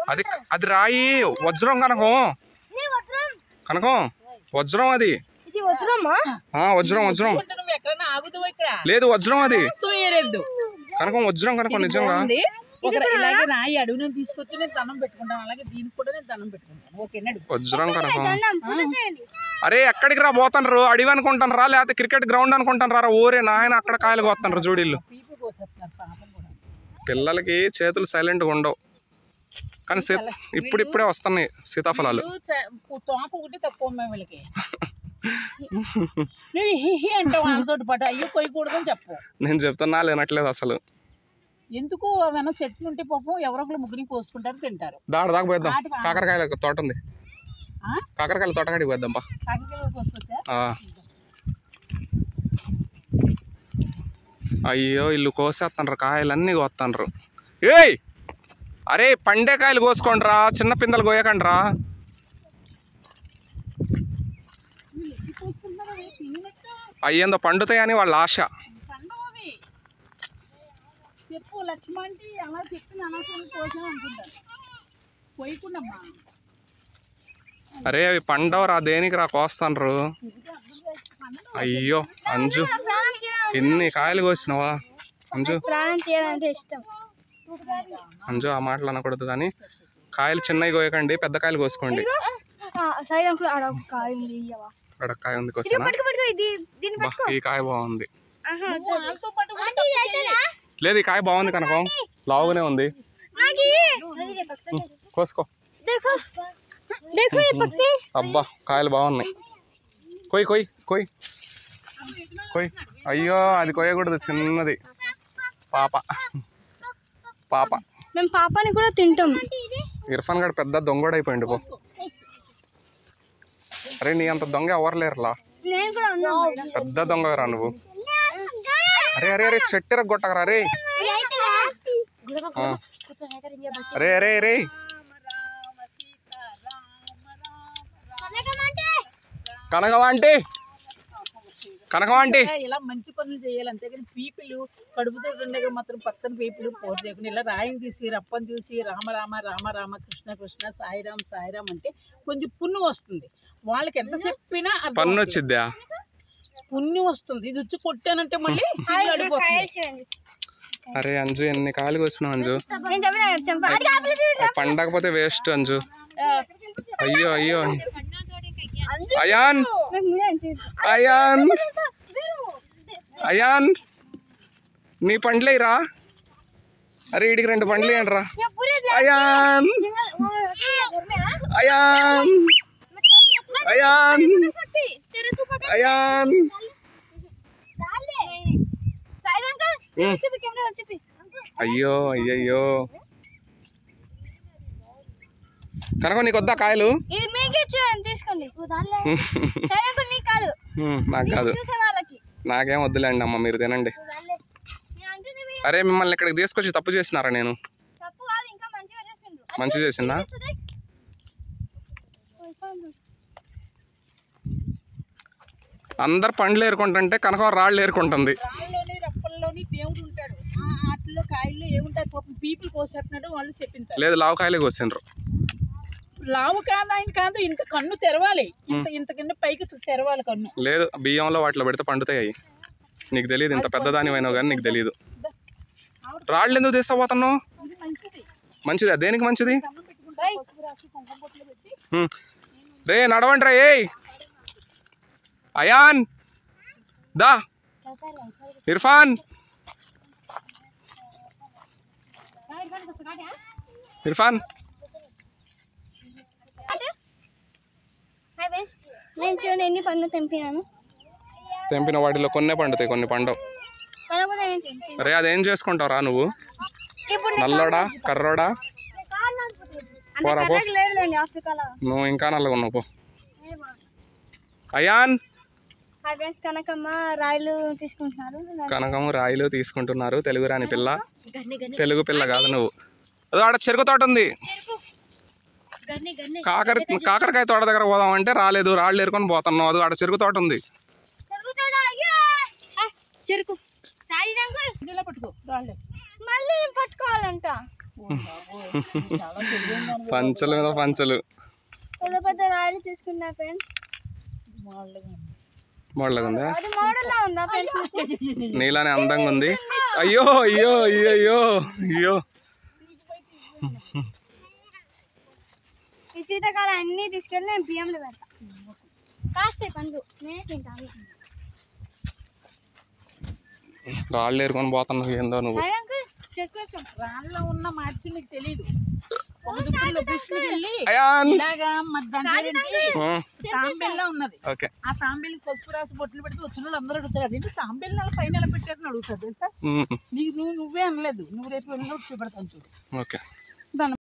అది అది రాయి వజ్రం కనకం కనకం వజ్రం అది వజ్రం వజ్రం లేదు వజ్రం అది కనకం వజ్రం కనకం నిజంగా ఇలాగే రాయి అడుగుని తీసుకొచ్చి నేను దండం పెట్టుకుంటాను అలాగే దీనికి కూడా నేను దండం పెట్టుకుంటాను ఓకేనా వజ్రం కనకం అరే ఎక్కడికి రా పోతాను అడివి అనుకుంటాను రా లేకపోతే క్రికెట్ గ్రౌండ్ అనుకుంటాను రా ఓరే నాయన అక్కడ కాయలు కోస్తాను జోడీళ్ళు పిల్లలకి చేతులు సైలెంట్గా ఉండవు కానీ ఇప్పుడిప్పుడే వస్తున్నాయి సీతాఫలాలు తోప ఒకటి తక్కువ వీళ్ళకి అంటే వాళ్ళతోటి పాటు అయ్యో కొయ్యకూడదని చెప్పు నేను చెప్తున్నా లేనట్లేదు అసలు ఎందుకు ఏమైనా చెట్లు ఉంటే పాపం ఎవరో ఒకరు ముగ్గురికి కోసుకుంటారు తింటారు దాడి దాకా పోద్దాం కాకరకాయల తోట ఉంది కాకరకాయల తోటకాడికి పోద్దాం పా కాకరకాయలు కోసుకొచ్చా అయ్యో ఇల్లు కోసేస్తాండ్రు కాయలన్నీ కోస్తాండ్రు ఏయ్ అరే పండే కాయలు కోసుకోండి రా చిన్న పిందెలు కోయకండి రా అయ్యేందో పండుతాయని వాళ్ళ ఆశ చెప్పు లక్ష్మంటి అలా చెప్పిన అనవసరం కోసం అనుకుంటారు పోయకుండమ్మా అరే అవి పండవరా దేనికి రా కోస్తాండ్రు అయ్యో అంజు ఎన్ని కాయలు కోసినావా అంజు అంజు ఆ మాటలు అనకూడదు కానీ కాయలు చిన్నవి కోయకండి పెద్ద కాయలు కోసుకోండి అక్కడ కాయ ఉంది కోసినా ఈ కాయ బాగుంది లేదు ఈ కాయ బాగుంది కనకం లావుగానే ఉంది కోసుకో అబ్బా కాయలు బాగున్నాయి కొయ్ కొయ్ కొయ్ కొయ్ అయ్యో అది కొయ్యకూడదు చిన్నది పాప పాప మేము పాపని కూడా తింటాం ఇర్ఫాన్ గడ్ పెద్ద దొంగడు అయిపోయిండు పో అరే నీ అంత దొంగ ఎవరు లేరులా పెద్ద దొంగరా నువ్వు అరే అరే అరే చెట్టు కొట్టకరా రే అరే అరే అరే కనకవాంటి కనకవాంటి ఇలా మంచి పనులు చేయాలి అంతేగాని పీపులు కడుపుతో ఉండగా మాత్రం పచ్చని పీపులు పోరు చేయకుండా ఇలా రాయిని తీసి రప్పని తీసి రామ రామ రామ రామ కృష్ణ కృష్ణ సాయిరామ్ సాయిరామ్ అంటే కొంచెం పుణ్యం వస్తుంది వాళ్ళకి ఎంత చెప్పినా పన్ను వచ్చిద్దా పుణ్యం వస్తుంది ఇది వచ్చి కొట్టానంటే మళ్ళీ అరే అంజు ఎన్ని కాయలు కోసినావు అంజు పండకపోతే వేస్ట్ అంజు అయ్యో అయ్యో అయాన్ అయాన్ అయాన్ నీ పండ్లేరా అరే ఇడికి 2 పండ్లు ఏంటి రా అయాన్ అయాన్ అయాన్ అయాన్ అయ్యో అయ్యయ్యో కనుక నీకు వద్దా కాయలు నాకు కాదు నాకేం వద్దులేండి అమ్మ మీరు తినండి అరే మిమ్మల్ని ఇక్కడికి తీసుకొచ్చి తప్పు చేసినారా నేను మంచి చేసిందా అందరు పండ్లు ఏరుకుంటుంటే కనకం రాళ్ళు ఏరుకుంటుంది లేదు లావు కాయలే కోసిండ్రు లావు కాదు ఆయన కాదు ఇంత కన్ను తెరవాలి ఇంత కింద పైకి తెరవాలి కన్ను లేదు బియ్యంలో వాటిలో పెడితే పండుతాయి నీకు తెలియదు ఇంత పెద్దదాని అయినావు కానీ నీకు తెలియదు రాళ్ళు ఎందుకు తీసుకోపోతున్నావు మంచిదా దేనికి మంచిది రే నడవండి రా ఏయ్ అయాన్ దా ఇర్ఫాన్ ఇర్ఫాన్ నేను చూడండి ఎన్ని పండ్లు తెంపినాను తెంపిన వాటిలో కొన్ని పండుతాయి కొన్ని పండవు రే అదేం చేసుకుంటావు రా నువ్వు నల్లోడా కర్రోడా పోరా పో నువ్వు ఇంకా నల్లగా ఉన్నావు పో అయాన్ కనకమ్మ రాయిలు తీసుకుంటున్నారు తెలుగు రాని పిల్ల తెలుగు పిల్ల కాదు నువ్వు అదో ఆడ చెరుకు తోట ఉంది కాకరకాయ తోట దగ్గర పోదామంటే రాలేదు రాళ్ళు ఏరుకొని పోతున్నావు అది ఆడ చెరుకు తోట ఉంది పట్టుకోవాలంట చాలా తెలియదు పంచలు మీద పంచలు. పెద్ద పెద్ద రాయలు తీసుకున్నా ఫ్రెండ్స్. మోడల్గా ఉందా? అది మోడల్లా ఉందా ఫ్రెండ్స్? నీలానే అందంగా ఉంది. అయ్యో అయ్యో అయ్యో అయ్యో అయ్యో. ఈ శీతాకాలం అన్నీ తీసుకెళ్ళి నేను బియ్యంలో పెడతా. కాస్తే పండు నేనే తింటాను. రాళ్ళు ఏరుకొని పోతున్నావు ఏందో నువ్వు. రాళ్ళలో ఉన్న మార్చి నీకు తెలీదు. ఒక దుక్కులు లొకేషన్కి వెళ్ళి అయాన్. ఇలాగా తాంబేల్లా ఉన్నది. ఓకే. ఆ తాంబేల్కి పసుపు రాసి బొట్లు పెడితే వచ్చిన వాళ్ళు అందరూ అడుగుతారు అదేంటి తాంబేలు నెల పైన ఎలా పెట్టారని అడుగుతారు తెలుసా. నీకు నువ్వే అనలేదు. నువ్వు రేపు వెళ్ళినప్పుడు చూపెడతాను చూడు. ఓకే. దాని